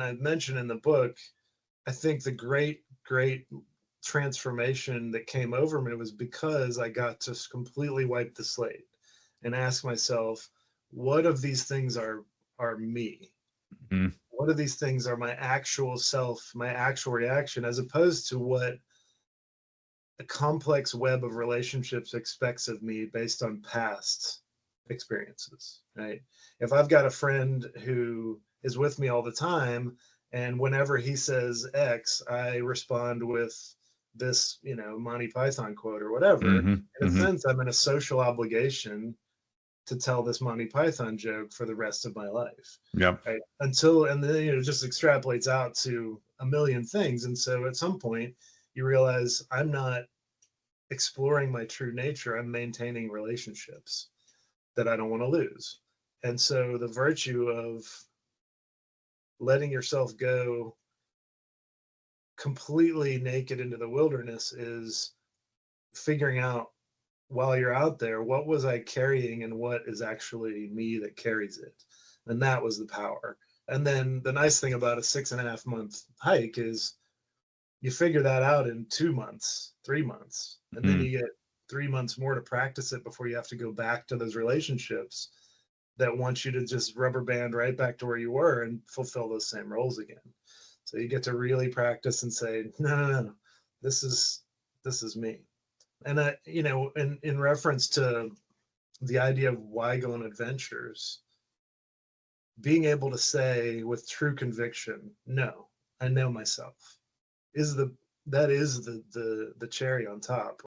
I mentioned in the book, I think the great transformation that came over me was because I got to completely wipe the slate and ask myself, what of these things are me? Mm-hmm. What of these things are my actual self, my actual reaction, as opposed to what a complex web of relationships expects of me based on past experiences, right? If I've got a friend who is with me all the time, and whenever he says X, I respond with this, Monty Python quote or whatever, Mm-hmm. in a Mm-hmm. sense, I'm in a social obligation to tell this Monty Python joke for the rest of my life. Yep. Right. And then, it just extrapolates out to a million things. And so at some point, you realize I'm not exploring my true nature. I'm maintaining relationships that I don't want to lose. And so the virtue of letting yourself go completely naked into the wilderness is figuring out while you're out there, what was I carrying and what is actually me that carries it? And that was the power. And then the nice thing about a 6.5 month hike is you figure that out in 2 months, 3 months, and then Mm-hmm. you get 3 months more to practice it before you have to go back to those relationships that want you to just rubber band right back to where you were and fulfill those same roles again. So you get to really practice and say, no, no, no, no, this is me. And in reference to the idea of why go on adventures, being able to say with true conviction, no, I know myself, is the that is the cherry on top.